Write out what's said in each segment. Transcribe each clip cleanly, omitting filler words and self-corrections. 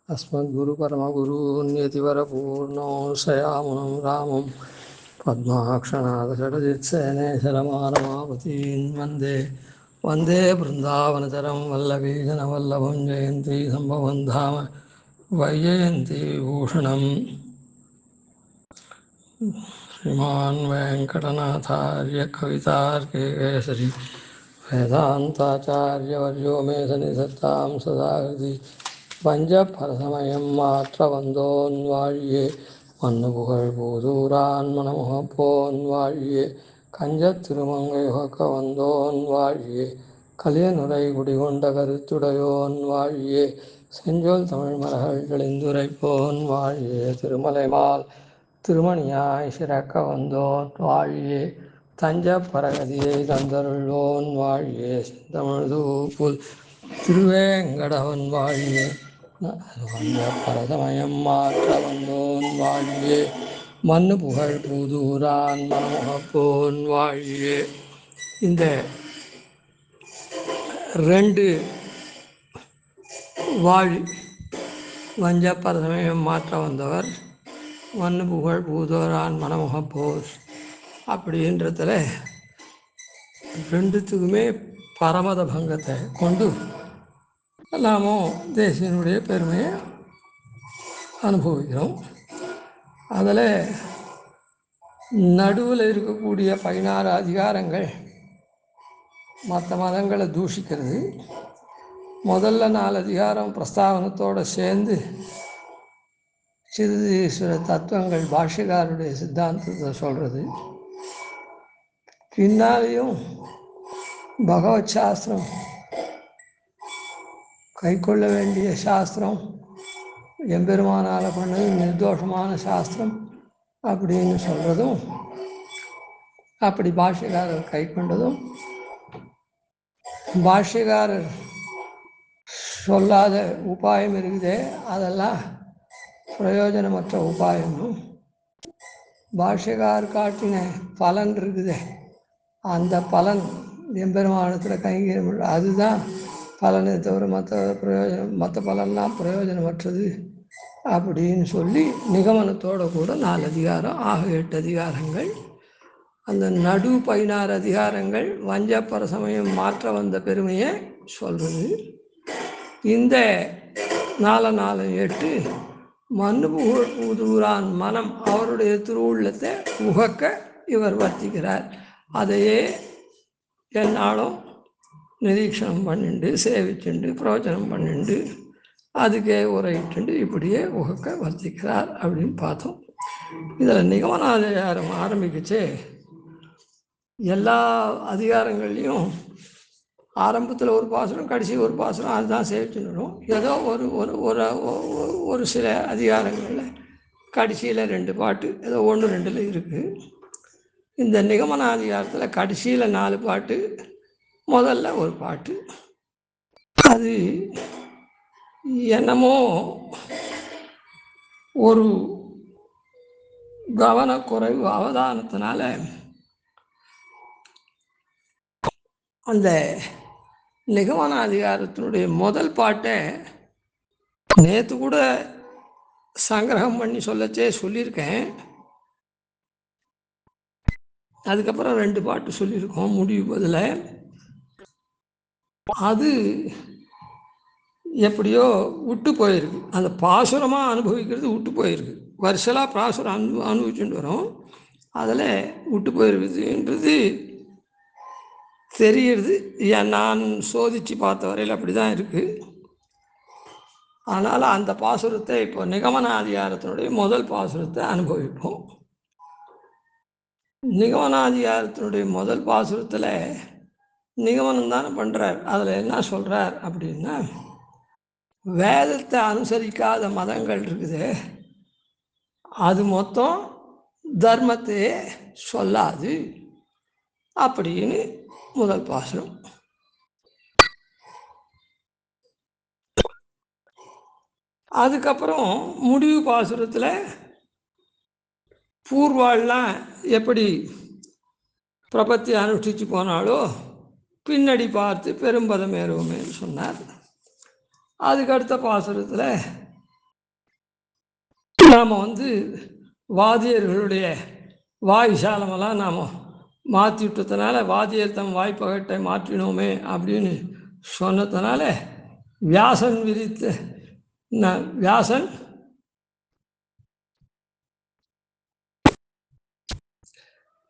अस्मद्गुरुपरमगुरून्यतिवरपूर्णो शयामुनं रामं पद्माक्षनाथषडजित्सेनेशरमानमापतीन् वन्दे वन्दे बृन्दावनचरं वल्लभीजनवल्लभं जयन्ती सम्भवं धाम वैजयन्ती विभूषणम् श्रीमान् वेङ्कटनाथार्य कवितार्के केसरी वेदान्ताचार्यवर्यो मे सन्निधत्तां सदा हृदि பஞ்சபரசமயம் மாற்ற வந்தோன் வாழியே மண்ணு புகழ் பூதூரான் மனமுகப்போன் வாழியே கஞ்சத் திருமங்கை உகக்க வந்தோன் வாழியே கலியனுரை குடிகொண்ட கருத்துடையோன் வாழியே செஞ்சொல் தமிழ் மலர்கள் தெளிந்துரைப்போன் வாழியே திருமலைமால் திருமணியாய் சிறக்க வந்தோன் வாழியே தஞ்ச பரகதியை தந்தருள்வோன் வாழியே செந்தமிழ்தூப்புல் திருவேங்கடவன் வாழியே பரசமயம் மாற்ற வந்தோன் வாழியே மண்ணு புகழ் புதூரான் மனமுகப்போன் வாழியே. இந்த ரெண்டு வாழி வஞ்ச பரசமயம் மாற்ற வந்தவர், மண்ணு புகழ் பூதோரான் மனமுகப்போர் அப்படின்றதுல ரெண்டுத்துக்குமே பரமத பங்கத்தை கொண்டு நாமும் தேசியனுடைய பெருமையை அனுபவிக்கிறோம். அதில் நடுவில் இருக்கக்கூடிய 16 அதிகாரங்கள் மற்ற மதங்களை தூஷிக்கிறது. முதல்ல 4 அதிகாரம் பிரஸ்தாவனத்தோடு சேர்ந்து சிதீஸ்வர தத்துவங்கள் பாஷ்யக்காரருடைய சித்தாந்தத்தை சொல்கிறது. பின்னாலேயும் பகவத் சாஸ்திரம் கை கொள்ள வேண்டிய சாஸ்திரம், எம்பெருமானால் பண்ணது நிர்தோஷமான சாஸ்திரம் அப்படின்னு சொல்கிறதும், அப்படி பாஷ்யக்காரர் கை கொண்டதும், பாஷ்யக்காரர் சொல்லாத உபாயம் இருக்குதே அதெல்லாம் பிரயோஜனமற்ற உபாயமும், பாஷ்யக்காரர் காட்டின பலன் இருக்குதே அந்த பலன் எம்பெருமானத்தில் கைங்கரியம் அதுதான் பலனை தவிர மற்ற பலன்லாம் பிரயோஜனமற்றது அப்படின்னு சொல்லி நிகமனத்தோடு கூட 4 அதிகாரம் ஆக 8 அதிகாரங்கள். அந்த நடு 16 அதிகாரங்கள் வஞ்ச பரசமயம் மாற்ற வந்த பெருமையை சொல்கிறது. இந்த 4 8 மண்ணு புகழ் புதூரான் மனம் அவருடைய திருவுள்ளத்தை உகக்க இவர் வர்த்திக்கிறார். அதையே என்னாலும் நிரீட்சணம் பண்ணிண்டு சேவிச்சுண்டு பிரவச்சனம் பண்ணிண்டு அதுக்கே உரையிட்டு இப்படியே உகக்க வர்த்திக்கிறார் அப்படின்னு பார்த்தோம். இதில் நிகமனாதிகாரம் ஆரம்பிக்கச்சே எல்லா அதிகாரங்கள்லையும் ஆரம்பத்தில் ஒரு பாசுரம் கடைசி ஒரு பாசுரம் அதுதான் சேவிச்சுடணும். ஏதோ ஒரு ஒரு ஒரு சில அதிகாரங்களில் கடைசியில் 2 பாட்டு ஏதோ 1 2 இருக்குது. இந்த நிகமனாதிகாரத்தில் கடைசியில் 4 பாட்டு, முதல்ல ஒரு பாட்டு. அது என்னமோ ஒரு கவனக்குறைவு அவதானத்தினால அந்த நிகமனாதிகாரத்தினுடைய முதல் பாட்டை நேற்று கூட சங்கிரகம் பண்ணி சொல்லச்சே சொல்லியிருக்கேன். அதுக்கப்புறம் 2 பாட்டு சொல்லியிருக்கோம் முடிவு பதில். அது எப்படியோ விட்டு போயிருக்கு. அந்த பாசுரமாக அனுபவிக்கிறது விட்டு போயிருக்கு. வருஷலாக பாசுரம் அனுபவிச்சுட்டு வரோம், அதில் விட்டு போயிருக்குதுன்றது தெரிகிறது. நான் சோதித்து பார்த்த வரையில் அப்படி தான் இருக்குது. அதனால் அந்த பாசுரத்தை இப்போ நிகமனாதிகாரத்தினுடைய முதல் பாசுரத்தை அனுபவிப்போம். நிகமனாதிகாரத்தினுடைய முதல் பாசுரத்தில் நிகமனம் தானே பண்ணுறார். அதில் என்ன சொல்கிறார் அப்படின்னா, வேதத்தை அனுசரிக்காத மதங்கள் இருக்குது, அது மொத்தம் தர்மத்தையே சொல்லாது அப்படின்னு முதல் பாசுரம். அதுக்கப்புறம் முடிவு பாசுரத்தில் பூர்வாள்லாம் எப்படி பிரபத்தி அனுஷ்டிச்சு போனாலோ பின்னடி பார்த்து பெரும்பதம் ஏறுவோமேன்னு சொன்னார். அதுக்கடுத்த பாசுரத்தில் நாம் வாதியர்களுடைய வாய்சாலமெல்லாம் நாம் மாற்றி விட்டதுனால வாதியர் தம் வாய்ப்பகட்டை மாற்றினோமே அப்படின்னு சொன்னதுனால வியாசன் வியாசன்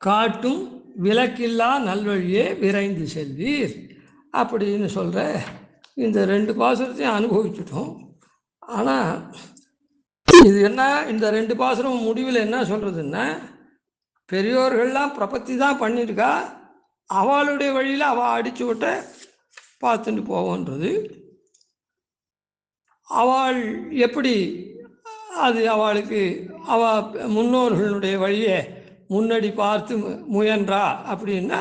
காட்டும் விலக்கில்லா நல்வழியே விரைந்து செல்வீர் அப்படின்னு சொல்கிற இந்த 2 பாசுரத்தையும் அனுபவிச்சுட்டோம். ஆனால் இது என்ன, இந்த 2 பாசுரம் முடிவில் என்ன சொல்கிறதுன்னா, பெரியோர்கள்லாம் பிரபத்தி தான் பண்ணியிருக்கா, அவளுடைய வழியில் அவள் அடிச்சு விட்ட பார்த்துட்டு போவோன்றது. அவள் எப்படி அது அவளுக்கு அவள் முன்னோர்களுடைய வழியை முன்னாடி பார்த்து முயன்றா அப்படின்னா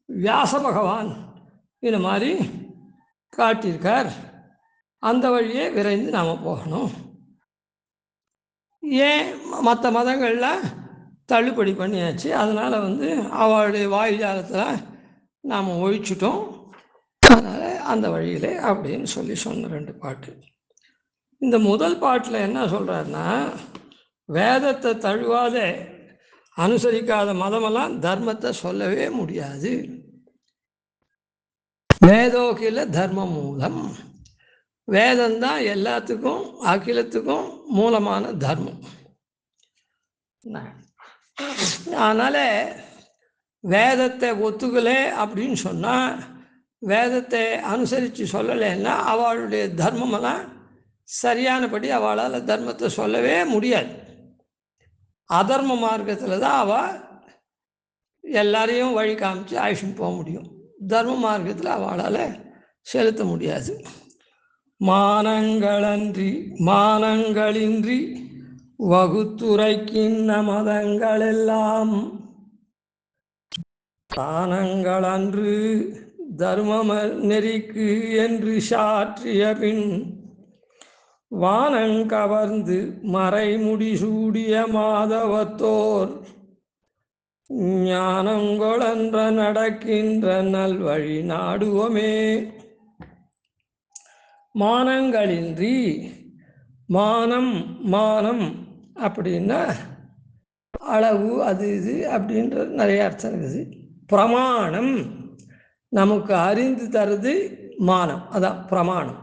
வியாச பகவான் இந்த மாதிரி காட்டியிருக்கார். அந்த வழியே விரைந்து நாம் போகணும். ஏன் மற்ற மதங்களில் தள்ளுபடி பண்ணியாச்சு, அதனால் அவளுடைய வாயுஜாலத்தில் நாம் ஒழிச்சிட்டோம். அதனால் அந்த வழியிலே அப்படின்னு சொன்ன 2 பாட்டு. இந்த முதல் பாட்டில் என்ன சொல்கிறாருன்னா, வேதத்தை தழுவாத அனுசரிக்காத மதமெல்லாம் தர்மத்தை சொல்லவே முடியாது. வேதோகில தர்ம மூலம், வேதம்தான் எல்லாத்துக்கும் அகிலத்துக்கும் மூலமான தர்மம். அதனால் வேதத்தை ஒத்துக்கலை அப்படின்னு சொன்னால், வேதத்தை அனுசரித்து சொல்லலைன்னா அவளுடைய தர்மமெல்லாம் சரியானபடி அவளால் தர்மத்தை சொல்லவே முடியாது. அதர்ம மார்க்கத்தில் தான் அவள் எல்லாரையும் வழி காமிச்சு ஆயுஷன் போக முடியும். தர்ம மார்க்கத்தில் அவளால் செலுத்த முடியாது. மானங்களின்றி வகுத்துரைக்கின்ற மதங்களெல்லாம் தானங்களன்று தர்ம நெறிக்கு என்று சாற்றிய பின் வானங்கவர்ந்து மறைமுடி சூடிய மாதவத்தோர் ஞானங்கொளன்ற நடக்கின்ற நல்வழி நாடுவோமே. மானங்களின்றி, மானம் அப்படின்னா அளவு, அது இது அப்படின்ற நிறைய அர்த்தம் இருக்குது. பிரமாணம் நமக்கு அறிந்து தருது மானம், அதான் பிரமாணம்.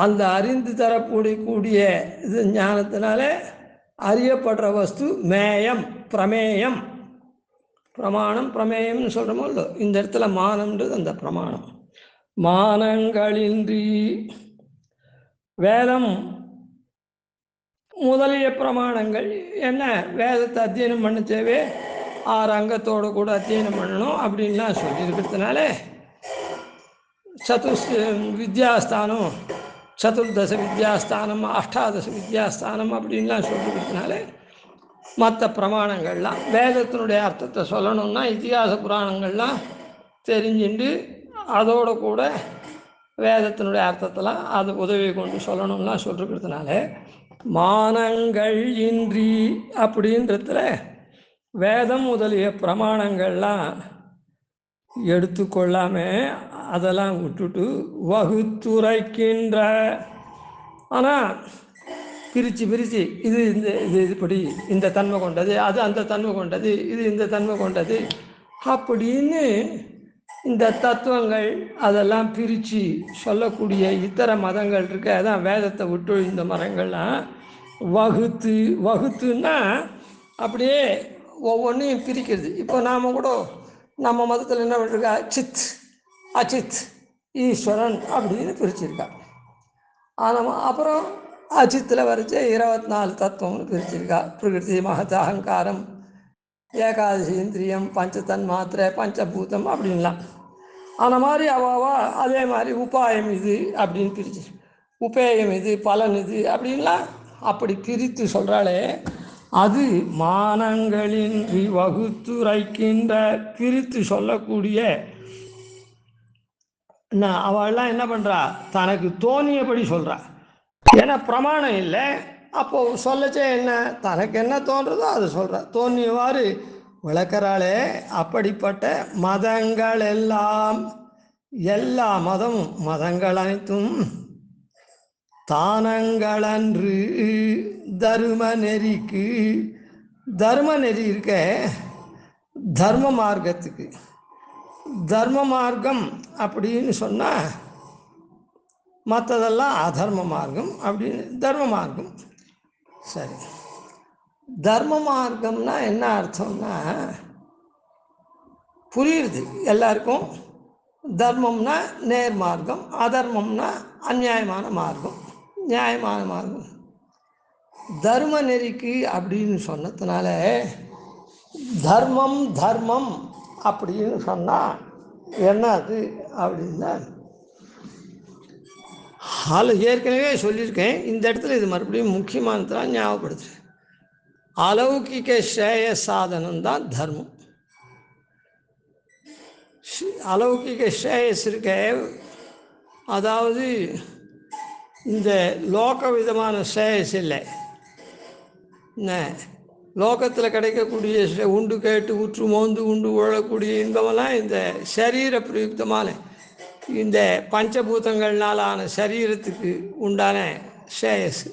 அந்த அறிந்து தரக்கூடிய இது ஞானத்தினால அறியப்படுற வஸ்து மேயம், பிரமேயம். பிரமாணம் பிரமேயம்னு சொல்கிறோமோ இல்லை, இந்த இடத்துல மானம்ன்றது அந்த பிரமாணம். மானங்களின்றி வேதம் முதலிய பிரமாணங்கள் என்ன, வேதத்தை அத்தியனம் பண்ண தேவை, 6 அங்கத்தோடு கூட அத்தியனம் பண்ணணும் அப்படின்லாம் சொல்லியிருக்கிறதுனால வித்யாஸ்தானம், சதுர்தச வித்யாஸ்தானம், அஷ்டாதச வித்யாஸ்தானம் அப்படின்லாம் சொல்லிக்கிறதுனால மற்ற பிரமாணங்கள்லாம் வேதத்தினுடைய அர்த்தத்தை சொல்லணும்னா இதிகாச புராணங்கள்லாம் தெரிஞ்சுட்டு அதோடு கூட வேதத்தினுடைய அர்த்தத்தெல்லாம் அது உதவி கொண்டு சொல்லணும்லாம் சொல்லிருக்கிறதுனால மானங்கள் இன்றி அப்படின்றதுல வேதம் முதலிய பிரமாணங்கள்லாம் எடுத்துக்கொள்ளாமல் அதெல்லாம் விட்டுட்டு வகுத்துரைக்கின்ற, ஆனால் பிரித்து இது இப்படி இந்த தன்மை கொண்டது, அது அந்த தன்மை கொண்டது, இது இந்த தன்மை கொண்டது அப்படின்னு இந்த தத்துவங்கள் அதெல்லாம் பிரித்து சொல்லக்கூடிய இத்தர மதங்கள் இருக்கு. அதான் வேதத்தை விட்டு இந்த மரங்கள்லாம் வகுத்துன்னா அப்படியே ஒவ்வொன்றையும் பிரிக்கிறது. இப்போ நாம் கூட நம்ம மதத்தில் என்ன பண்ணிருக்கா, சித் அச்சித் ஈஸ்வரன் அப்படின்னு பிரிச்சிருக்கா. அப்புறம் அச்சித்தில் வரைச்ச 24 தத்துவம்னு பிரிச்சிருக்கா. பிரகிருதி, மகத், அகங்காரம், ஏகாதசி இந்திரியம், பஞ்சதன் மாத்திரை, பஞ்சபூதம் அப்படின்லாம். அந்த மாதிரி அவாவா அதே மாதிரி உபாயம் இது அப்படின்னு பிரிச்சு, உபேயம் இது, பலன் இது அப்படின்லாம் அப்படி பிரித்து சொல்கிறாளே, அது மானங்களின்றி வகுத்துரைக்கின்ற பிரித்து சொல்லக்கூடிய. அவள்லாம் என்ன பண்ணுறா, தனக்கு தோணியபடி சொல்கிறா. ஏன்னா பிரமாணம் இல்லை, அப்போது சொல்லச்சே என்ன, தனக்கு என்ன தோன்றதோ அதை சொல்கிறா, தோன்றியவாறு விளக்கிறாளே. அப்படிப்பட்ட மதங்கள் எல்லாம், எல்லா மதமும், மதங்கள் அனைத்தும் தானங்களன்று தர்ம நெறிக்கு, தர்ம நெறி இருக்க தர்ம மார்க்கத்துக்கு, தர்ம மார்க்கம் அப்படின்னு சொன்னால் மற்றதெல்லாம் அதர்ம மார்க்கம் அப்படின்னு தர்ம மார்க்கம். சரி, தர்ம மார்க்கம்னா என்ன அர்த்தம்னா புரியுது எல்லாருக்கும். தர்மம்னா நேர் மார்க்கம், அதர்மம்னா அநியாயமான மார்க்கம், நியாயமான மார்க்கம். தர்ம நெறிக்கு அப்படின்னு சொன்னதுனால தர்மம் தர்மம் அப்படின்னு சொன்னால் என்ன அது அப்படின்னா, ஏற்கனவே சொல்லியிருக்கேன், இந்த இடத்துல இது மறுபடியும் முக்கியமானதான் ஞாபகப்படுத்து. அலௌகிக ஸ்ரேய சாதனம் தான் தர்மம். அலௌகிக ஸ்ரேயஸ் இருக்க, அதாவது இந்த லோக விதமான ஸ்ரேயஸ் இல்லை, லோகத்தில் கிடைக்கக்கூடிய உண்டு கேட்டு உற்று மோந்து உண்டு உழக்கூடிய இன்பமெல்லாம் இந்த சரீர பிரயுக்தமான இந்த பஞ்சபூதங்கள்னாலான சரீரத்துக்கு உண்டான ஸ்ரேயஸ்.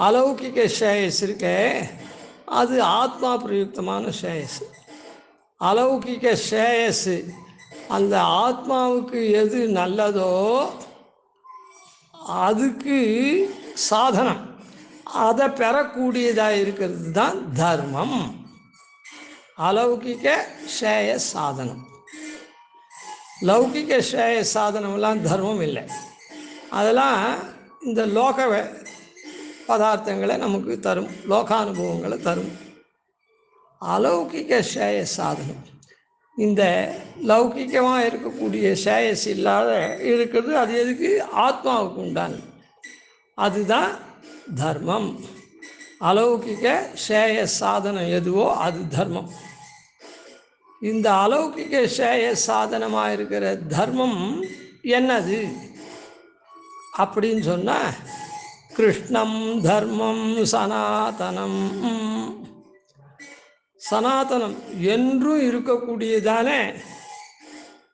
அலௌகிக ஸ்ரேயஸ் இருக்க, அது ஆத்மா பிரயுக்தமான ஸ்ரேயஸ். அலௌகிக ஸ்ரேயஸ் அந்த ஆத்மாவுக்கு எது நல்லதோ அதுக்கு சாதனம், அதை பெறக்கூடியதாக இருக்கிறது தான் தர்மம். அலௌகிக ஸ்ரேய சாதனம். லௌகிக ஸ்ரேய சாதனம்லாம் தர்மம் இல்லை. அதெல்லாம் இந்த லோக பதார்த்தங்களை நமக்கு தரும், லோகானுபவங்களை தரும். அலௌகிக ஸ்ரேய சாதனம் இந்த லௌகிகமாக இருக்கக்கூடிய ஸ்ரேயஸ் இல்லாத இருக்கிறது. அது எதுக்கு? ஆத்மாவுக்கு உண்டான, அதுதான் தர்மம். அலௌகிக ஸ்ரேய சாதனம் எதுவோ அது தர்மம். இந்த அலௌகிக ஸ்ரேய சாதனமாக இருக்கிற தர்மம் என்னது அப்படின்னு சொன்னால், கிருஷ்ணம் தர்மம் சனாதனம். சனாதனம் என்றும் இருக்கக்கூடியதானே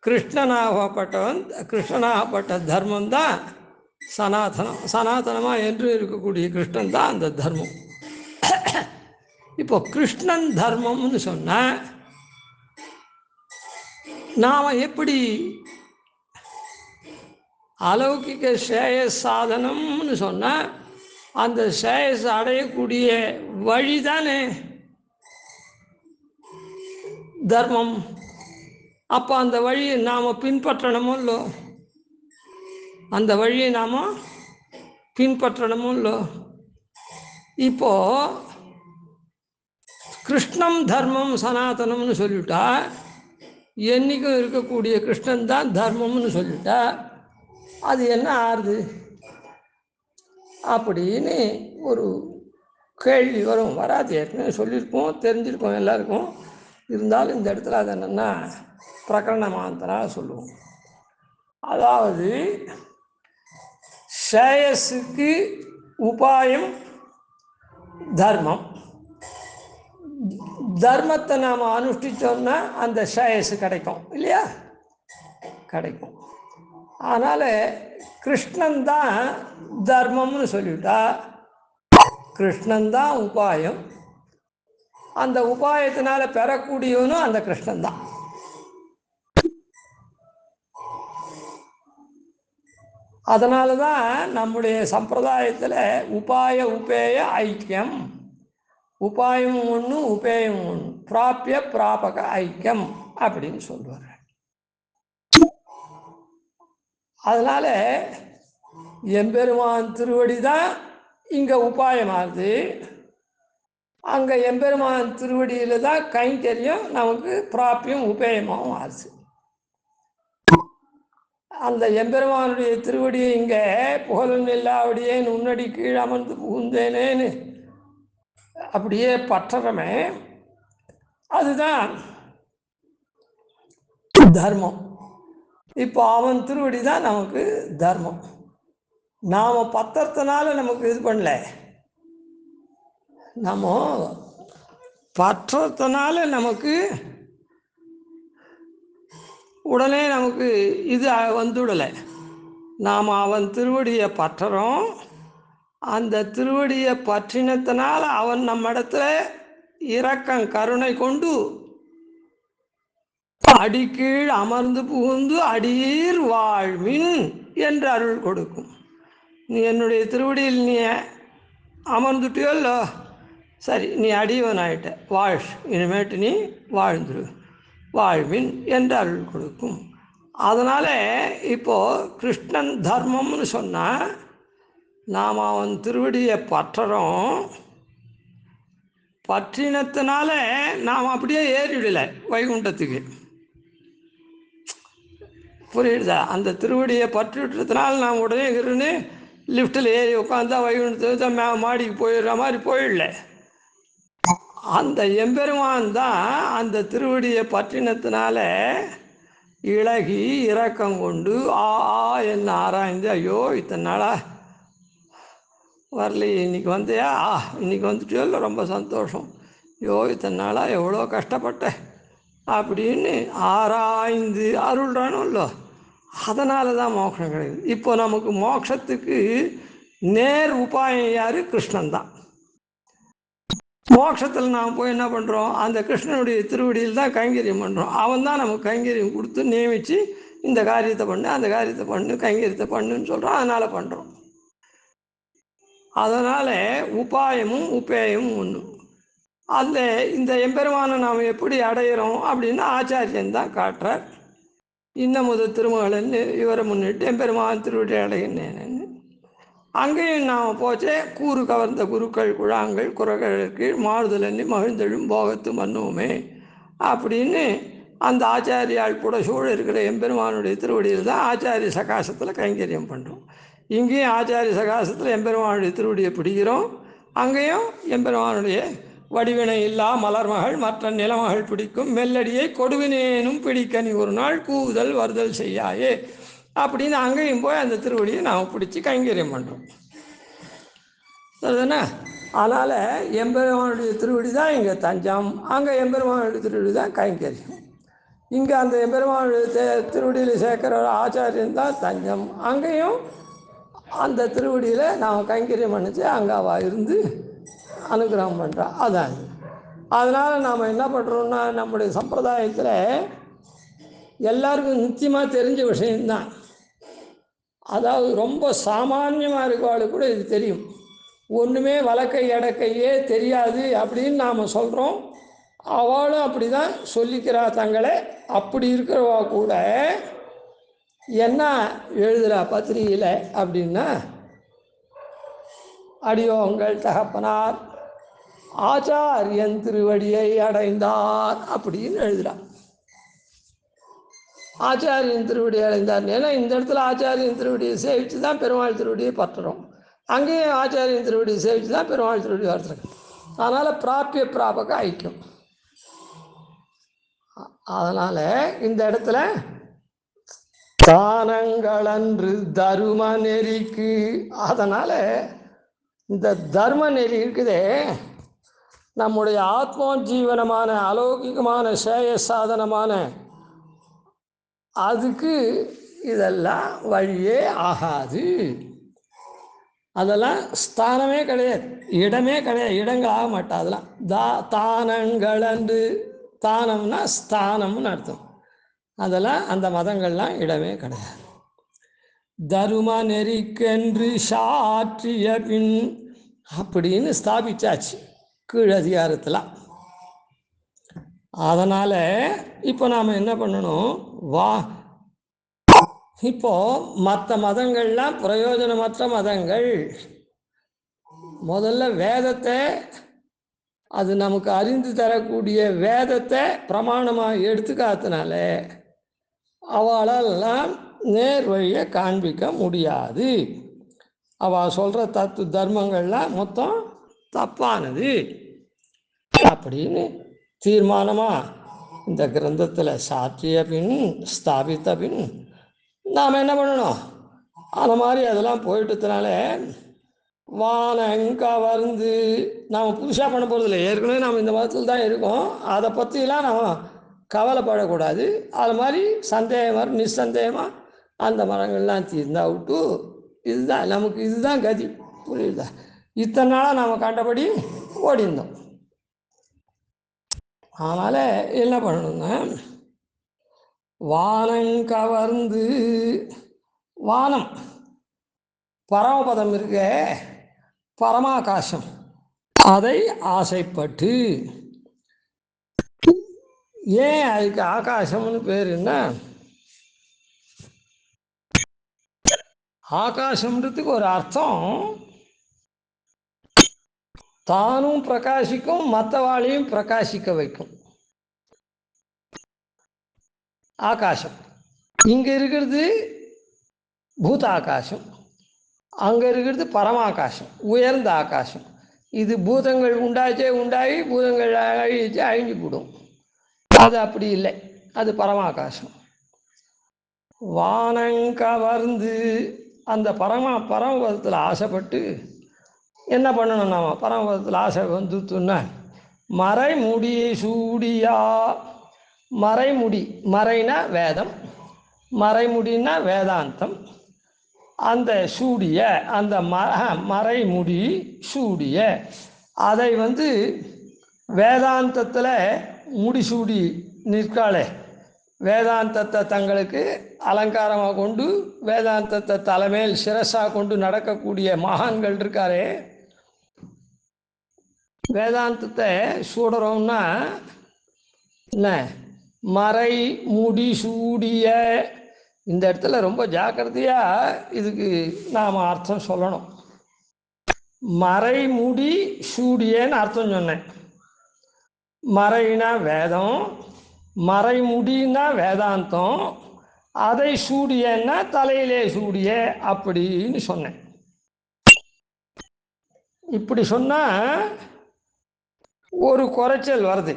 கிருஷ்ணனாகப்பட்ட தர்மம் தான் சனாதனம். சனாதனமாக என்றும் இருக்கக்கூடிய கிருஷ்ணன் தான் அந்த தர்மம். இப்போ கிருஷ்ணன் தர்மம்னு சொன்னால் நாம் எப்படி அலௌகிக ஸ்ரேயஸ் சாதனம்னு சொன்னால் அந்த ஸ்ரேயஸ் அடையக்கூடிய வழி தானே தர்மம். அப்போ அந்த வழியை நாம் பின்பற்றணுமோ இல்லை? அந்த வழியை நாம் பின்பற்றணுமோ இல்லை? இப்போ கிருஷ்ணம் தர்மம் சனாதனம்னு சொல்லிவிட்டா, என்றைக்கும் இருக்கக்கூடிய கிருஷ்ணன் தான் தர்மம்னு சொல்லிட்டா அது என்ன ஆறுது அப்படின்னு ஒரு கேள்வி வரும். வராது, ஏற்கனவே சொல்லியிருக்கோம், தெரிஞ்சிருக்கோம் எல்லாருக்கும். இருந்தாலும் இந்த இடத்துல அது என்னென்னா பிரகரணமாந்தராக சொல்லுவோம். அதாவது ஸ்ரேயஸுக்கு உபாயம் தர்மம். தர்மத்தை நாம் அனுஷ்டிச்சோம்னா அந்த ஸ்ரேயஸ் கிடைக்கும் இல்லையா? கிடைக்கும். அதனால் கிருஷ்ணன் தான் தர்மம்னு சொல்லிவிட்டா கிருஷ்ணன் தான் உபாயம். அந்த உபாயத்தினால பெறக்கூடியவனும் அந்த கிருஷ்ணன் தான். அதனால தான் நம்முடைய சம்பிரதாயத்தில் உபாய உபேய ஐக்கியம், உபாயம் ஒன்று உபேயம் ஒன்று, பிராப்பிய பிராபக ஐக்கியம் அப்படின்னு சொல்லுவார். அதனால எம்பெருமான் திருவடி தான் இங்கே உபாயமாகுது. அங்கே எம்பெருமான் திருவடியில் தான் கைங்கரியம் நமக்கு பிராப்பியம் உபேயமாகவும் ஆச்சு. அந்த எம்பெருமானுடைய திருவடியை இங்கே புகழும் இல்லாவடியே உன்னடி கீழ் அமர்ந்து புகுந்தேனேன்னு அப்படியே பற்றறமே, அதுதான் தர்மம். இப்போ அவன் திருவடி தான் நமக்கு தர்மம். நாம் பத்திரத்தினால நமக்கு இது பண்ணல, நம்ம பற்றத்தினால நமக்கு உடனே நமக்கு இது வந்துவிடலை. நாம் அவன் திருவடியை பற்றுறோம். அந்த திருவடியை பற்றினத்தினால் அவன் நம்ம இடத்துல இரக்கம் கருணை கொண்டு அடிக்கீழ் அமர்ந்து புகுந்து அடியீர் வாழ்வின் என்று அருள் கொடுக்கும். நீ என்னுடைய திருவடியில் நீ அமர்ந்துட்டியோ இல்லை, சரி, நீ அடியவன் ஆகிட்ட, வாழ், இனிமேட்டு நீ வாழ்ந்துரு, வாழ்வின் என்று அருள் கொடுக்கும். அதனால் இப்போது கிருஷ்ணன் தர்மம்னு சொன்னால் நாம் அவன் திருவடியை பற்றுறோம். பற்றினத்தினால நாம் அப்படியே ஏறிவிடலை வைகுண்டத்துக்கு, புரியுதா? அந்த திருவடியை பற்றி விட்டுறதுனால நாம் உடனே இருன்னு லிஃப்ட்டில் ஏறி உட்காந்தா வைகுண்டத்துக்கு தான் மாடிக்கு போயிடுற மாதிரி போயிடல. அந்த எம்பெருமான் தான் அந்த திருவடியை பற்றினத்தினால இளகி இரக்கம் கொண்டு என்ன ஆராய்ந்து, ஐயோ இத்தனை நாளா வரலையே, இன்றைக்கி வந்தியா, இன்றைக்கி வந்துட்டியோ இல்லை, ரொம்ப சந்தோஷம், ஐயோ இத்தனை நாளாக எவ்வளோ கஷ்டப்பட்டேன் அப்படின்னு ஆராய்ந்து அருள்றானோ இல்லை. அதனால தான் மோட்சம் கிடைக்குது. இப்போ நமக்கு மோட்சத்துக்கு நேர் உபாயம் யார்? கிருஷ்ணன் தான். மோட்சத்தில் நாம் போய் என்ன பண்ணுறோம்? அந்த கிருஷ்ணனுடைய திருவடியில் தான் கைங்கரியம் பண்ணுறோம். அவன் தான் நமக்கு கைங்கரியம் கொடுத்து நியமித்து இந்த காரியத்தை பண்ணு, அந்த காரியத்தை பண்ணு, கைங்கரியத்தை பண்ணுன்னு சொல்கிறோம். அதனால் பண்ணுறோம். அதனால் உபாயமும் உபேயமும் ஒன்று. அந்த இந்த எம்பெருமானை நாம் எப்படி அடையிறோம் அப்படின்னு ஆச்சாரியன் தான் காட்டுறார். இன்னமுது திருமகளன்னு இவரை முன்னிட்டு எம்பெருமான் திருவடி அடைகின்றேன்னு. அங்கேயும் நாம் போச்சே, கூறு கவர்ந்த குருக்கள் குழாங்கள் குரகளுக்கு மாறுதலன்னி மகிழ்ந்தெழும் போகத்து மன்னுவோமே அப்படின்னு அந்த ஆச்சாரியால் கூட சூழ இருக்கிற எம்பெருமானுடைய திருவடியில் தான் ஆச்சாரிய சகாசத்தில் கைங்கரியம் பண்ணுறோம். இங்கேயும் ஆச்சாரிய சகாசத்தில் எம்பெருமானுடைய திருவடியை பிடிக்கிறோம். அங்கேயும் எம்பெருமானுடைய வடிவினை இல்லா மலர்மகள் மற்ற நிலமகள் பிடிக்கும் மெல்லடியை கொடுவினேனும் பிடிக்க நீ ஒரு நாள் கூவுதல் வருதல் செய்யாயே அப்படின்னு அங்கேயும் போய் அந்த திருவடியை நாம் பிடிச்சி கைங்கரியம் பண்ணுறோம். சரிதானே? அதனால் எம்பெருமானுடைய திருவடி தான் இங்கே தஞ்சம், அங்கே எம்பெருமானுடைய திருவடி தான் கைங்கரியம். இங்கே அந்த எம்பெருமானுடைய திருவடியில் சேர்க்கிற ஆச்சாரியன் தான் தஞ்சம், அங்கேயும் அந்த திருவடியில் நாம் கைங்கரியம் பண்ணிச்சு அங்கே அவள் இருந்து அனுகிரகம் பண்ணுறா. அதான். அதனால் நாம் என்ன பண்ணுறோம்னா, நம்முடைய சம்பிரதாயத்தில் எல்லாருக்கும் நிச்சயமாக தெரிஞ்ச விஷயந்தான். அதாவது ரொம்ப சாமானியமாக இருக்கவாளுக்கு கூட இது தெரியும். ஒன்றுமே வலக்கை இடக்கையே தெரியாது அப்படின்னு நாம் சொல்கிறோம். அவளும் அப்படி தான் சொல்லிக்கிறா தங்களை. அப்படி இருக்கிறவா கூட என்ன எழுதுகிறா பத்திரிகையில் அப்படின்னா, அடியோங்கள் தகப்பனார் ஆச்சாரியன் திருவடியை அடைந்தார் அப்படின்னு எழுதுகிறார். ஆச்சாரியன் திருவடியை அடைந்தார். ஏன்னா இந்த இடத்துல ஆச்சாரியன் திருவடியை சேவித்து தான் பெருமாள் திருவடியை பற்றுறோம். அங்கேயும் ஆச்சாரியன் திருவடியை சேவித்து தான் பெருமாள் திருவடியை பற்றுறோம். அதனால் பிராப்பிய பிராபக ஐக்கியம். அதனால் இந்த இடத்துல தானங்களன்று தரும நெறிக்கு, அதனால் இந்த தர்ம நெறி இருக்குதே, நம்முடைய ஆத்மோஜீவனமான அலௌகிகமான சேய சாதனமான அதுக்கு இதெல்லாம் வழியே ஆகாது. அதெல்லாம் ஸ்தானமே கிடையாது, இடமே கிடையாது, இடங்கள் ஆக மாட்டா. அதெல்லாம் தானங்கள் அன்று, தானம்னா ஸ்தானம்னு அர்த்தம். அதெல்லாம் அந்த மதங்கள்லாம் இடமே கிடையாது. தரும நெறிக்கென்று சாற்றிய பின் அப்படின்னு ஸ்தாபிச்சாச்சு கீழ் அதிகாரத்தில். அதனால் இப்போ நாம் என்ன பண்ணணும்? இப்போ மற்ற மதங்கள்லாம் பிரயோஜனமற்ற மதங்கள். முதல்ல வேதத்தை, அது நமக்கு அறிந்து தரக்கூடிய வேதத்தை பிரமாணமாக எடுத்துக்காதனால அவளெல்லாம் நேர் வழியை காண்பிக்க முடியாது. அவள் சொல்கிற தர்மங்கள்லாம் மொத்தம் தப்பானது அப்படின்னு தீர்மானமாக இந்த கிரந்தத்தில் சாற்றிய பின் ஸ்தாபித்த பின் நாம் என்ன பண்ணணும்? அந்த மாதிரி அதெல்லாம் போயிட்டதுனால வானங்கவர்ந்து நாம் புதுசாக பண்ண போகிறதில்ல. ஏற்கனவே நாம் இந்த மதத்தில் தான் இருக்கோம். அதை பற்றிலாம் நாம் கவலைப்படக்கூடாது. அது மாதிரி சந்தேகம் நிசந்தேகமாக அந்த மரங்கள்லாம் தீர்ந்தா விட்டு இதுதான் நமக்கு இதுதான் கதி. புரியுதா? இத்தனை நாளாக நாம் கண்டபடி ஓடிந்தோம். அதனால் என்ன பண்ணணும்னா, வானம் கவர்ந்து, வானம் பரமபதம் இருக்க பரமாகாசம், அதை ஆசைப்பட்டு, ஏன் அதுக்கு ஆகாசம்னு பேருன்னா, ஆகாசம்ன்றதுக்கு ஒரு அர்த்தம் தானும் பிரகாசிக்கும், மற்றவாளையும் பிரகாசிக்க வைக்கும். ஆகாசம் இங்கே இருக்கிறது பூத ஆகாசம், அங்கே இருக்கிறது பரமாகாசம், உயர்ந்த ஆகாசம். இது பூதங்கள் உண்டாகி பூதங்கள் அழிஞ்சு போடும். அது அப்படி இல்லை, அது பரமாகாசம். வானங்கவர்ந்து அந்த பரமபதத்தில் ஆசைப்பட்டு என்ன பண்ணணும்? நாம பரமபதத்தில் ஆசை வந்துட்டுன்னா, மறைமுடி சூடியா, மறைமுடி, மறைனா வேதம், மறைமுடினா வேதாந்தம். அந்த சூடிய, அந்த மறைமுடி சூடிய, அதை வேதாந்தத்தில் முடிசூடி நிற்காலே, வேதாந்தத்தை தங்களுக்கு அலங்காரமாக கொண்டு வேதாந்தத்தை தலைமையில் சிரசாக கொண்டு நடக்கக்கூடிய மகான்கள் இருக்காரே, வேதாந்தத்தை சூடுறோம்னா என்ன? மறை முடி சூடிய. இந்த இடத்துல ரொம்ப ஜாக்கிரதையாக இதுக்கு நாம் அர்த்தம் சொல்லணும். மறைமுடி சூடியன்னு அர்த்தம் சொன்னேன். மறைனா வேதம், மறைமுடினா வேதாந்தம், அதை சூடியன்னா தலையிலே சூடிய அப்படின்னு சொன்னேன். இப்படி சொன்னால் ஒரு குறைச்சல் வருது.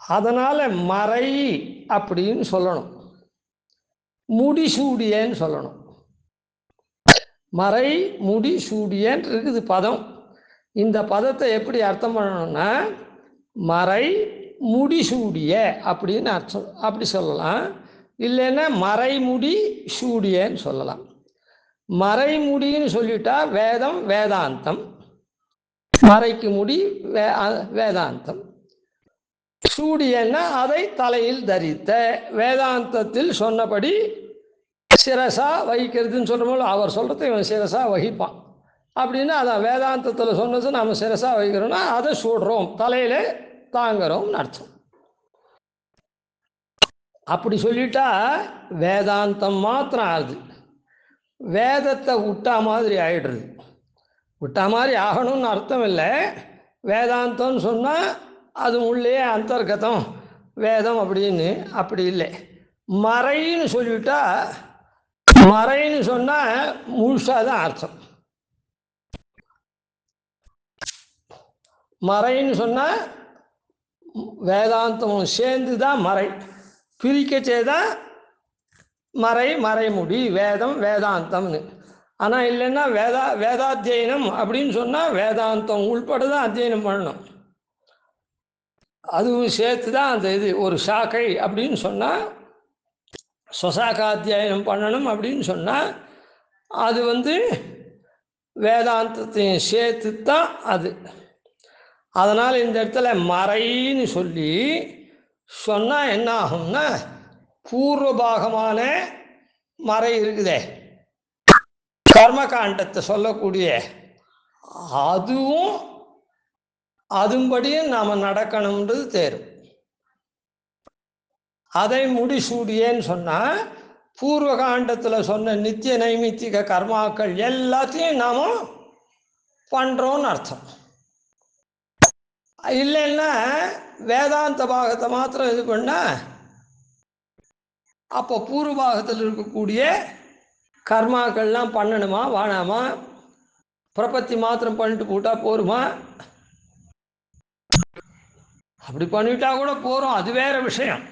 அதனால் மறை அப்படின்னு சொல்லணும், முடிசூடியன்னு சொல்லணும். மறை முடி சூடியன்னு இருக்குது பதம். இந்த பதத்தை எப்படி அர்த்தம் பண்ணணும்னா, மறை முடிசூடிய அப்படின்னு அர்த்தம், அப்படி சொல்லலாம். இல்லைன்னா மறைமுடி சூடியன்னு சொல்லலாம். மறைமுடின்னு சொல்லிட்டா வேதம் வேதாந்தம், மறைக்கு முடி வேதாந்தம். சூடியன்னா அதை தலையில் தரித்த, வேதாந்தத்தில் சொன்னபடி சிரசா வகிக்கிறதுன்னு சொல்கிறோம். அவர் சொல்கிறத இவன் சிரசா வகிப்பான் அப்படின்னு, அதான் வேதாந்தத்தில் சொன்னது நம்ம சிரசா வகிக்கிறோம்னா அதை சூடுறோம், தலையில் தாங்கிறோம்னு அர்த்தம். அப்படி சொல்லிட்டா வேதாந்தம் மாத்திரம் ஆகுது, வேதத்தை விட்டா மாதிரி ஆயிடுறது. விட்டா மாதிரி ஆகணும்னு அர்த்தம் இல்லை. வேதாந்தம்னு சொன்னால் அது உள்ளே அந்தர்கதம் வேதம் அப்படின்னு, அப்படி இல்லை. மறைன்னு சொல்லிவிட்டா, மறைன்னு சொன்னால் முழுசாக தான் அர்த்தம். மறைன்னு சொன்னால் வேதாந்தமும் சேர்ந்து தான் மறை, பிரிக்கச்சே தான் மறை மறைமுடி வேதம் வேதாந்தம்னு. ஆனால் இல்லைன்னா வேதாத்தியனம் அப்படின்னு சொன்னால் வேதாந்தம் உள்பட தான் அத்தியனம் பண்ணணும். அதுவும் சேர்த்து தான் அந்த இது ஒரு சாக்கை அப்படின்னு சொன்னால் சொசாக்காத்தியாயனம் பண்ணணும் அப்படின்னு சொன்னால் அது வேதாந்தத்தையும் சேர்த்து தான் அது. அதனால் இந்த இடத்துல மறைன்னு சொல்லி சொன்னால் என்ன ஆகும்னா, பூர்வபாகமான மறை இருக்குதே, கர்மகாண்டத்தை சொல்லக்கூடிய, அதுவும் அதுபடியும் நாம் நடக்கணுன்றது தேரும். அதை முடிசூடியேன்னு சொன்னால் பூர்வகாண்டத்தில் சொன்ன நித்திய நைமித்திக கர்மாக்கள் எல்லாத்தையும் நாம் பண்ணுறோன்னு அர்த்தம். இல்லைன்னா வேதாந்த பாகத்தை மாத்திரம் இது பண்ணால் அப்போ பூர்வபாகத்தில் இருக்கக்கூடிய கர்மாக்கள்லாம் பண்ணணுமா வேணாமா, பிரபத்தி மாத்திரம் பண்ணிட்டு போட்டால் போருமா, அப்படி பண்ணிட்டா கூட போகிறோம், அது வேற விஷயம்.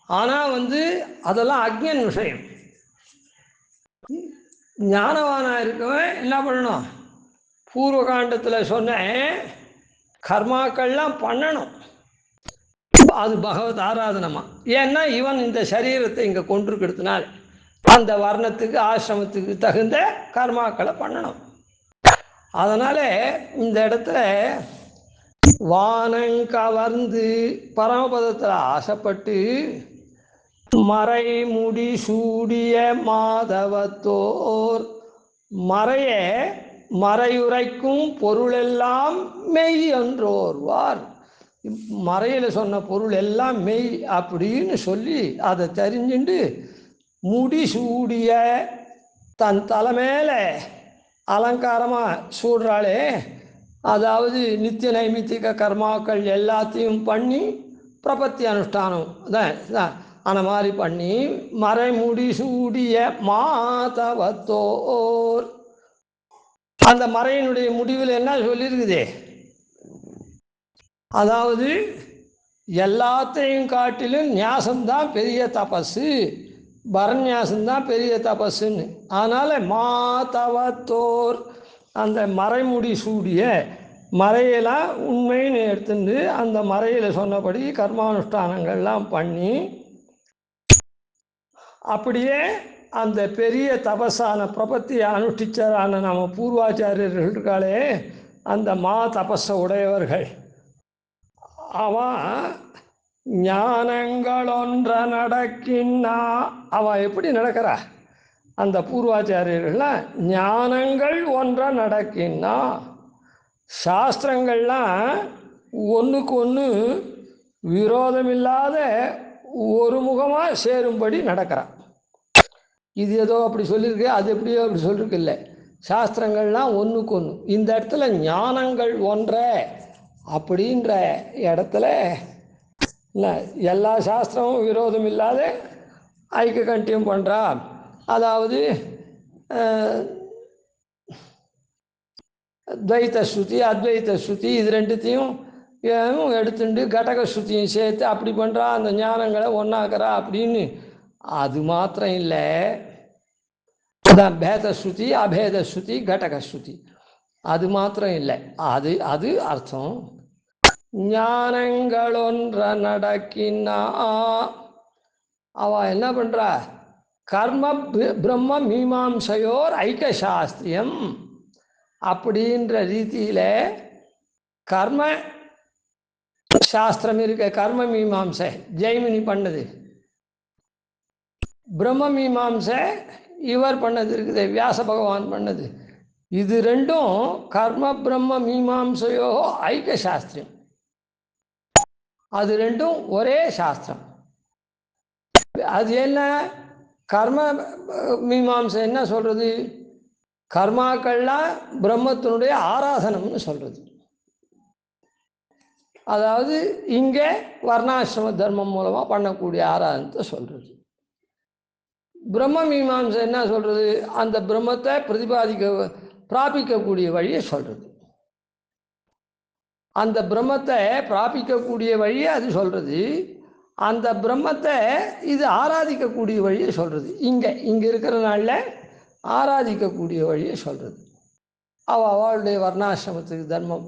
ஆனால் அதெல்லாம் அக்ஞன் விஷயம். ஞானவானாக இருக்கவன் என்ன பண்ணணும்? பூர்வகாண்டத்தில் சொன்ன கர்மாக்கள்லாம் பண்ணணும், அது பகவத் ஆராதனமா. ஏன்னா இவன் இந்த சரீரத்தை இங்கே கொண்டிருக்கிறதுனால அந்த வர்ணத்துக்கு ஆசிரமத்துக்கு தகுந்த கர்மாக்களை பண்ணணும். அதனால இந்த இடத்துல வானங்கவர்ந்து பரமபதத்தில் ஆசைப்பட்டு மறை முடி சூடிய மாதவத்தோர் மறைய மறையுரைக்கும் பொருளெல்லாம் மெய் என்றோர்வார். மறையில் சொன்ன பொருள் எல்லாம் மெய் அப்படின்னு சொல்லி அதை தெரிஞ்சுண்டு முடி சூடிய தன் தலைமையில அலங்காரமாக சூடுறாளே, அதாவது நித்திய நைமித்திக கர்மாக்கள் எல்லாத்தையும் பண்ணி பிரபத்தி அனுஷ்டானம் தான் அந்த மாதிரி பண்ணி மறைமுடி சூடிய மாதவத்தோர். அந்த மறையினுடைய முடிவில் என்ன சொல்லியிருக்குதே, அதாவது எல்லாத்தையும் காட்டிலும் ஞாசம்தான் பெரிய தபஸு, பரநியாசம்தான் பெரிய தபஸுன்னு. அதனால் மாதவத்தோர் அந்த மறைமுடி சூடிய மறையெல்லாம் உண்மைன்னு எடுத்துட்டு அந்த மறையில் சொன்னபடி கர்மானுஷ்டானங்கள்லாம் பண்ணி அப்படியே அந்த பெரிய தபஸான பிரபத்தியை அனுஷ்டிச்சரான நம்ம பூர்வாச்சாரியர்கள் இருக்காளே, அந்த மா தபஸை உடையவர்கள், அவன் ஞானங்கள் ஒன்ற நடக்கின்னா அவன் எப்படி நடக்கிறா? அந்த பூர்வாச்சாரியர்கள்லாம் ஞானங்கள் ஒன்ற நடக்கின்னா சாஸ்திரங்கள்லாம் ஒன்றுக்கு ஒன்று விரோதமில்லாத ஒரு முகமாக சேரும்படி நடக்கிறான். இது ஏதோ அப்படி சொல்லியிருக்கு, அது எப்படியோ அப்படி சொல்லியிருக்கு இல்லை. சாஸ்திரங்கள்லாம் ஒன்றுக்கு ஒன்று. இந்த இடத்துல ஞானங்கள் ஒன்ற அப்படின்ற இடத்துல இல்லை, எல்லா சாஸ்திரமும் விரோதம் இல்லாத ஐக்கிய கண்டியம் பண்ணுறா. அதாவது துவைத்த ஸ்ருதி அத்வைத்த ஸ்ருதி இது ரெண்டுத்தையும் எடுத்துட்டு கடக ஸ்ருதியும் சேர்த்து அப்படி பண்ணுறா, அந்த ஞானங்களை ஒன்றாக்கிறா அப்படின்னு. அது மாத்திரம் இல்லை, அதான் பேத ஸ்ருதி அபேத ஸ்ருதி கடக ஸ்ருதி. அது மாத்திரம் இல்லை, அது அர்த்தம். ஞானங்கள் ஒன்ற நடக்கின்னா அவ என்ன பண்ணுறா, கர்ம பிரம்ம மீமாம்சையோர் ஐக்கிய சாஸ்திரியம் அப்படின்ற ரீதியில் கர்ம சாஸ்திரம் இருக்க. கர்ம மீமாம்சை ஜெய்மினி பண்ணது, பிரம்ம மீமாம்சை இவர் பண்ணது இருக்குது, வியாச பகவான் பண்ணது. இது ரெண்டும் கர்ம பிரம்ம மீமாம்சையோ ஐக்கிய சாஸ்திரம். அது ரெண்டும் ஒரே சாஸ்திரம். அது என்ன கர்ம மீமாம்சை என்ன சொல்கிறது, கர்மாக்கள்லாம் பிரம்மத்தினுடைய ஆராதனம்னு சொல்கிறது. அதாவது இங்கே வர்ணாசிரம தர்மம் மூலமாக பண்ணக்கூடிய ஆராதனத்தை சொல்கிறது. பிரம்ம மீமாம்சை என்ன சொல்கிறது, அந்த பிரம்மத்தை பிராபிக்கக்கூடிய வழியை சொல்கிறது. அந்த பிரம்மத்தை பிராபிக்கக்கூடிய வழியை அது சொல்கிறது. அந்த பிரம்மத்தை இது ஆராதிக்கக்கூடிய வழியை சொல்கிறது. இங்கே இருக்கிற நாளில் ஆராதிக்கக்கூடிய வழியை சொல்கிறது. அவளுடைய வர்ணாசிரமத்துக்கு தர்மம்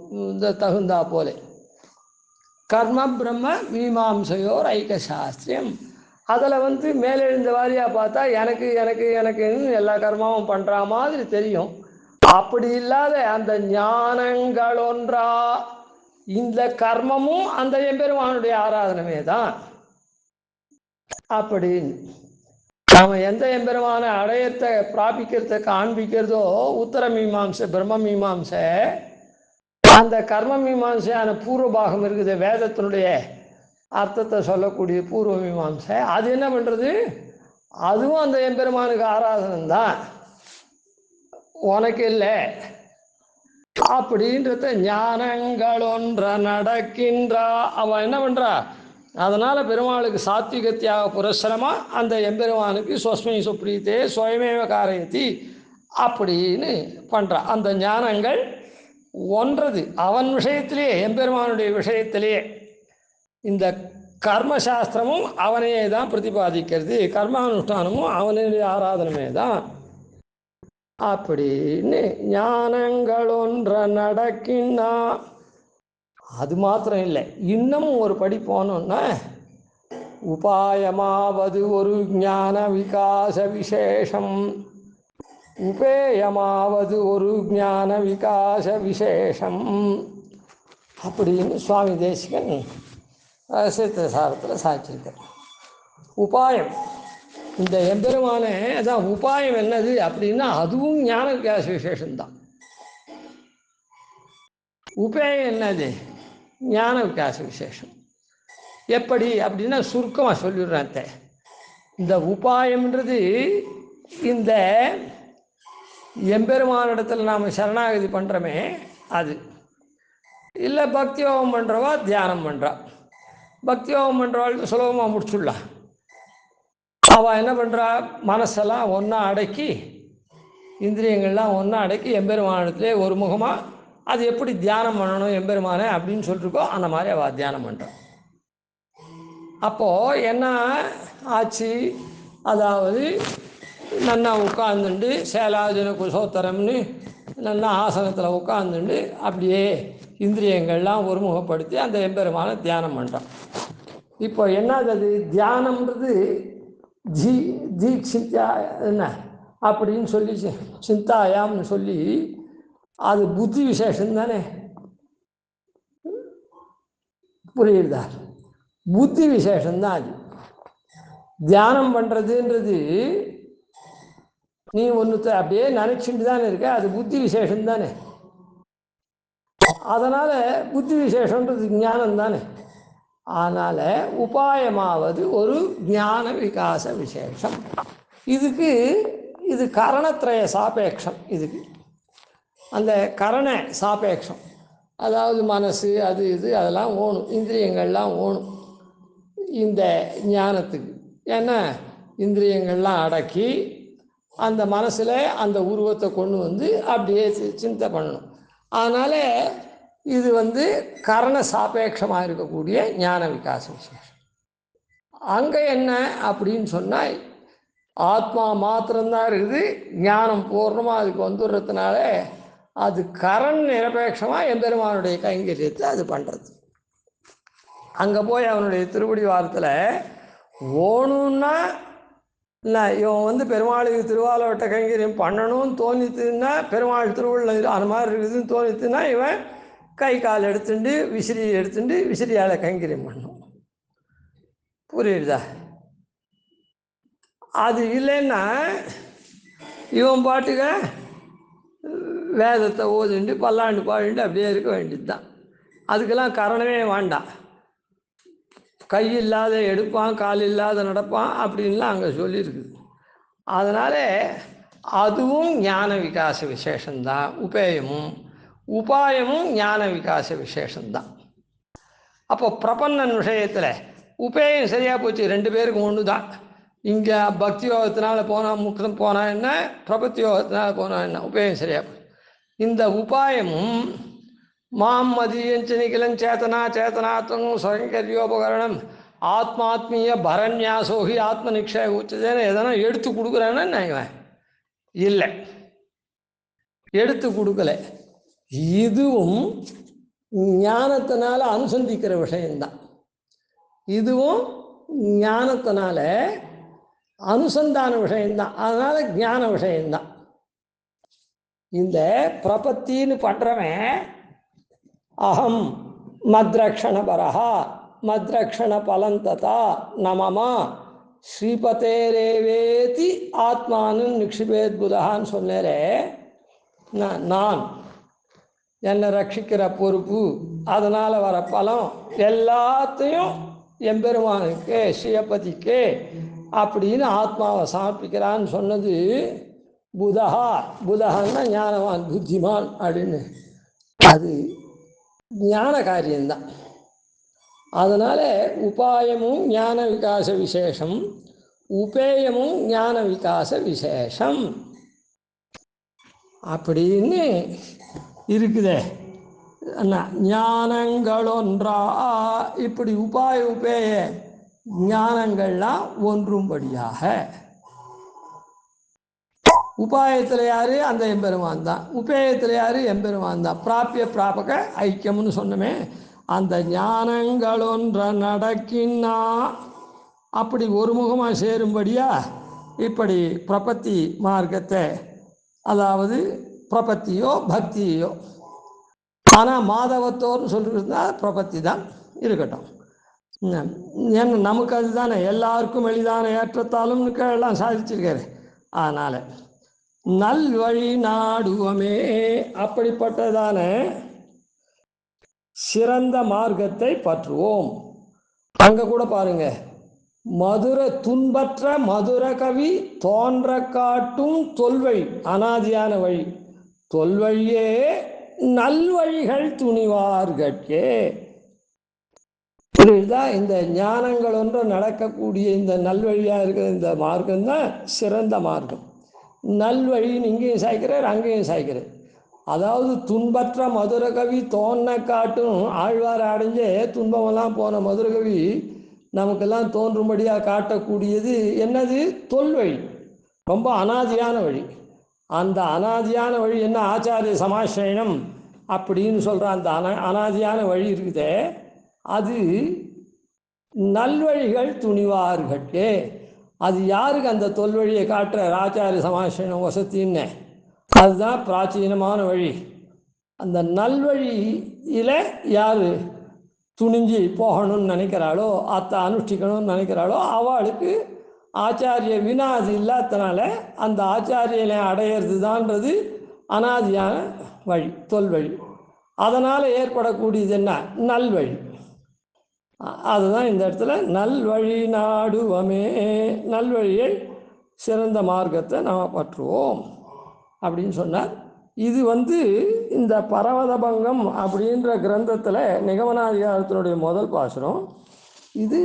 தகுந்தா போல கர்ம பிரம்ம மீமாம்சையோர் ஐக்கிய சாஸ்திரம். அதில் மேலெழுந்த வாரியாக பார்த்தா எனக்கு எனக்கு எனக்குன்னு எல்லா கர்மாவும் பண்ணுற மாதிரி தெரியும். அப்படி இல்லாத அந்த ஞானங்கள் ஒன்றா இந்த கர்மமும் அந்த எம்பெருமானுடைய ஆராதனமே தான். அப்படின்னு நாம் எந்த எம்பெருமான அடையத்தை பிராபிக்கிறத காண்பிக்கிறதோ உத்தர மீமாம்சை பிரம்ம மீமாம்சை, அந்த கர்ம மீமாம்சையான பூர்வ பாகம் இருக்குது, வேதத்தினுடைய அர்த்தத்தை சொல்லக்கூடிய பூர்வ மீமாம்சை. அது என்ன பண்ணுறது, அதுவும் அந்த எம்பெருமானுக்கு ஆராதனம் தான், உனக்கு இல்லை அப்படின்றத ஞானங்கள் ஒன்ற நடக்கின்றா அவன் என்ன பண்ணுறா. அதனால் பெருமாளுக்கு சாத்விக தியாக புரஸ்சரமாக அந்த எம்பெருமானுக்கு ஸ்வஸ்மை சுப்ரீத்தே சுயமேவ காரயத்தி அப்படின்னு பண்ணுறா. அந்த ஞானங்கள் ஒன்றது அவன் விஷயத்திலேயே, எம்பெருமானுடைய விஷயத்திலேயே. இந்த கர்மசாஸ்திரமும் அவனையே தான் பிரதிபாதிக்கிறது, கர்மானுஷ்டானமும் அவனுடைய ஆராதனமே தான் அப்படின்னு. ஞானங்கள் ஒன்ற நடக்கின்னா அது மாத்திரம் இல்லை, இன்னமும் ஒரு படி போனோன்னா உபாயமாவது ஒரு ஞான விகாச விசேஷம், உபேயமாவது ஒரு ஞான விகாச விசேஷம் அப்படின்னு சுவாமி தேசிகன் ரகசிய சாரத்தில் சாட்சியிருக்கார். உபாயம், இந்த எம்பெருமானே அதான் உபாயம் என்னது அப்படின்னா அதுவும் ஞான விகாச விசேஷம்தான். உபேயம் என்னது? ஞான விகாச விசேஷம். எப்படி அப்படின்னா சுருக்கமாக சொல்லிடுறேன். இந்த உபாயம்ன்றது இந்த எம்பெருமானிடத்தில் நாம் சரணாகதி பண்ணுறோமே அது. இல்லை பக்தி யோகம் பண்ணுறவா தியானம் பண்ணுறா. பக்தி யோகம் பண்ணுறவாள் சுலபமாக முடிச்சுடலாம். அவள் என்ன பண்ணுறா, மனசெல்லாம் ஒன்றா அடக்கி, இந்திரியங்கள்லாம் ஒன்றா அடக்கி எம்பெருமானத்திலே ஒரு முகமாக அது எப்படி தியானம் பண்ணணும் எம்பெருமானே அப்படின்னு சொல்லிருக்கோ அந்த மாதிரி அவள் தியானம் பண்ணுறான். அப்போது என்ன ஆச்சு, அதாவது நல்லா உட்காந்துண்டு சேலாஜன குசோத்தரம்னு நல்லா ஆசனத்தில் உட்காந்துண்டு அப்படியே இந்திரியங்கள்லாம் ஒருமுகப்படுத்தி அந்த எம்பெருமானை தியானம் பண்ணுறான். இப்போ என்னது தியானம்ன்றது தீட்சித்யா என்ன அப்படின்னு சொல்லி சிந்தாயாம்னு சொல்லி அது புத்தி விசேஷம் தானே, புரியுதா? புத்தி விசேஷம்தான் அது. தியானம் பண்ணுறதுன்றது நீ ஒன்று அப்படியே நினச்சிட்டு தானே இருக்க, அது புத்தி விசேஷம் தானே. அதனால் புத்தி விசேஷன்றது ஞானம் தானே. அதனால் உபாயமாவது ஒரு ஞான விகாச விசேஷம். இதுக்கு இது கரணத்ரய சாபேட்சம். இதுக்கு அந்த கரண சாபேட்சம், அதாவது மனசு அது இது அதெல்லாம் ஓணும், இந்திரியங்கள்லாம் ஓணும் இந்த ஞானத்துக்கு. ஏன்னா இந்திரியங்கள்லாம் அடக்கி அந்த மனசில் அந்த உருவத்தை கொண்டு வந்து அப்படியே சிந்தை பண்ணணும். அதனால் இது கரண சாபேட்சமாக இருக்கக்கூடிய ஞான விகாச விசேஷம். அங்கே என்ன அப்படின்னு சொன்னால் ஆத்மா மாத்திரம்தான் இருக்குது, ஞானம் பூர்ணமாக அதுக்கு வந்துடுறதுனால அது கரண் நிரபேட்சமாக எம்பெருமானுடைய கைங்கரியத்தை அது பண்ணுறது. அங்கே போய் அவனுடைய திருவடி வாரத்தில் ஓணுன்னா இல்லை, இவன் பெருமாளுக்கு திருவாலவட்ட கைங்கரியம் பண்ணணும்னு தோணித்துன்னா பெருமாள் திருவள்ளுவர் அந்த மாதிரி இருக்குதுன்னு தோணித்துன்னா இவன் கை கால் எடுத்துட்டு விசிறி எடுத்துட்டு விசிறியால் கைங்கரியம் பண்ணணும். புரியுதா? அது இல்லைன்னா இவன் பாட்டுக்க வேதத்தை ஓதுண்டு பல்லாண்டு பாடிண்டு அப்படியே இருக்க வேண்டியது தான். அதுக்கெல்லாம் காரணமே வேண்டாம். கை இல்லாத எடுப்பான், கால் இல்லாத நடப்பான் அப்படின்லாம் அங்கே சொல்லியிருக்குது. அதனால் அதுவும் ஞான விகாச விசேஷந்தான். உபேயமும் உபாயமும் ஞான விகாச விசேஷந்தான். அப்போ பிரபன்னன் விஷயத்தில் உபேயம் சரியாக போச்சு, ரெண்டு பேருக்கும் ஒன்று தான். இங்கே பக்தி யோகத்தினால போனால் முக்கியம் போனால் என்ன, பிரபத்தி யோகத்தினால போனால் என்ன, உபேயம் சரியாக போச்சு. இந்த உபாயமும் மாம் மதியஞ்சனிகிலம் சேத்தனா சேத்தனாத்மம் சுயங்கரியோபகரணம் ஆத்மாத்மீய பரண்யாசோகி ஆத்ம நிக்ஷய உச்சதேன்னு எதனா எடுத்து கொடுக்குறேன்னா நான் இல்லை, எடுத்து கொடுக்கல. இதுவும் ஞானத்தினால அனுசந்திக்கிற விஷயந்தான். இதுவும் ஞானத்தினால அனுசந்தான விஷயந்தான். அதனால் ஞான விஷயந்தான். இந்த பிரபத்தின்னு பண்ணுறவன் அகம் மத்ரக்ஷண பரஹா மத்ரக்ஷண பலந்ததா நமமா ஸ்ரீபதேரேவேதி ஆத்மானு நிக்ஷிபேத் புதகான்னு சொன்னேரே, நான் என்னை ரட்சிக்கிற பொறுப்பு, அதனால் வர பலம் எல்லாத்தையும் எம்பெருமானுக்கு ஸ்ரீபதிக்கு அப்படின்னு ஆத்மாவை சமர்ப்பிக்கிறான்னு சொன்னது புதகா. புதகான்னா ஞானவான், புத்திமான் அப்படின்னு. அது ஞான காரியம்தான். அதனால் உபாயமும் ஞான விகாச விசேஷம், உபேயமும் ஞான விகாச விசேஷம் அப்படின்னு இருக்குதே. ஞானங்களொன்றா இப்படி உபாய உபேய ஞானங்கள்லாம் ஒன்றும்படியாக. உபாயத்தில் யார்? அந்த எம்பெருமான் தான். உபேயத்தில் யார்? எம்பெருமான் தான். பிராப்பிய பிராபக ஐக்கியம்னு சொன்னமே, அந்த ஞானங்களொன்ற நடக்கின்னா அப்படி ஒருமுகமாக சேரும்படியா இப்படி பிரபத்தி மார்க்கத்தை, அதாவது பிரபத்தியோ பக்தியோ, ஆனால் மாதவத்தோர்னு சொல்லியிருந்தா பிரபத்தி தான் இருக்கட்டும். ஏன்னா நமக்கு அதுதானே எல்லாருக்கும் எளிதான ஏற்றத்தாலும் எல்லாம் சாதிச்சிருக்காரு. அதனால் நல்வழி நாடுவமே, அப்படிப்பட்டதான சிறந்த மார்க்கத்தை பற்றுவோம். அங்கே கூட பாருங்க, மதுர துன்பற்ற மதுர கவி தோன்ற காட்டும் தொல்வழி, அனாதியான வழி தொல்வழியே நல்வழிகள் துணிவார்கட்கே. இதுதான் இந்த ஞானங்கள் ஒன்று நடக்கக்கூடிய இந்த நல்வழியாக இருக்கிற இந்த மார்க்கம்தான் சிறந்த மார்க்கம். நல்வழின்னு இங்கேயும் சாய்க்கிறார், அங்கேயும் சாய்க்கிறார். அதாவது துன்பற்ற மதுரகவி தோன்ன காட்டும், ஆழ்வார் அடைஞ்சே துன்பமெல்லாம் போன மதுரகவி நமக்கெல்லாம் தோன்றும்படியாக காட்டக்கூடியது என்னது? தொல்வழி, ரொம்ப அனாதியான வழி. அந்த அனாதியான வழி என்ன? ஆச்சாரிய சமாசிரயணம் அப்படின்னு சொல்கிற அந்த அனாதியான வழி இருக்குதே, அது நல்வழிகள் துணிவார்கட்கே. அது யாருக்கு அந்த தொல்வழியை காட்டுற? ஆச்சாரிய சமாசிரயணம் வசத்தின்னு, அதுதான் பிராச்சீனமான வழி. அந்த நல்வழியில் யார் துணிஞ்சு போகணும்னு நினைக்கிறாளோ, அத்தை அனுஷ்டிக்கணும்னு நினைக்கிறாளோ, அவளுக்கு ஆச்சாரிய வினா அது இல்லாதனால அந்த ஆச்சாரியனை அடையிறது தான்றது அனாதியான வழி, தொல்வழி. அதனால் ஏற்படக்கூடியது என்ன? நல்வழி. அதுதான் இந்த இடத்துல நல்வழி நாடுவமே, நல்வழியை சிறந்த மார்க்கத்தை நாம் பற்றுவோம் அப்படின்னு சொன்னார். இது இந்த பரமதபங்கம் அப்படின்ற கிரந்தத்தில் நிகமனாதிகாரத்தினுடைய முதல் பாசுரம். இது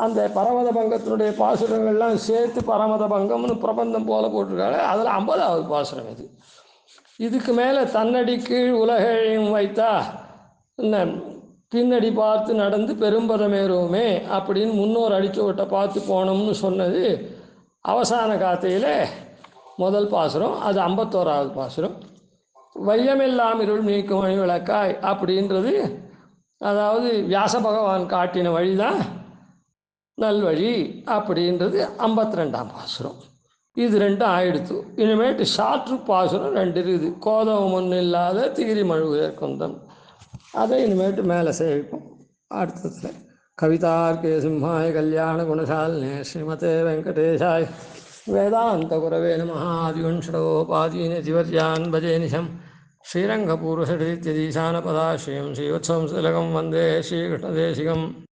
அந்த பரமதபங்கத்தினுடைய பாசுரங்கள்லாம் சேர்த்து பரமதபங்கம்னு பிரபந்தம் போல போட்டிருக்காங்க. அதில் 50வது பாசுரம் இது. இதுக்கு மேலே தன்னடி கீழ் உலகையும் வைத்தா பின்னடி பார்த்து நடந்து பெரும்பதமேறுவோமே அப்படின்னு முன்னோர் அடிச்சுவட்டை பார்த்து போனோம்னு சொன்னது அவசான காத்தையில் முதல் பாசுரம். அது 51வது பாசுரம். வையமெல்லாம் இருள் நீக்கும் வழி விளக்காய் அப்படின்றது, அதாவது வியாச பகவான் காட்டின வழி தான் நல்வழி அப்படின்றது 52ஆம் பாசுரம். இது ரெண்டும் ஆயிடுத்து. இனிமேட்டு சாற்று பாசுரம் 2 இருக்குது. கோதவம் ஒன்றும் இல்லாத தீரி மழுவுயர் குந்தம், அதை இனிமேட்டு மேலே சேவிப்போம் அடுத்ததில். கவிதார்க்கே சிம்ஹாய கல்யாண குணசாலினே ஸ்ரீமதே வெங்கடேஷாய் வேதாந்த குரவே நமः. ஆதிவன்ஷடோபாதீன திவர்யான் பஜே நிஷம் ஸ்ரீரங்கபூர்வஷடீத்யதீசானபதாஸ்ரீம் ஸ்ரீவத்சம் திலகம் வந்தே ஸ்ரீகிருஷ்ணதேசிகம்.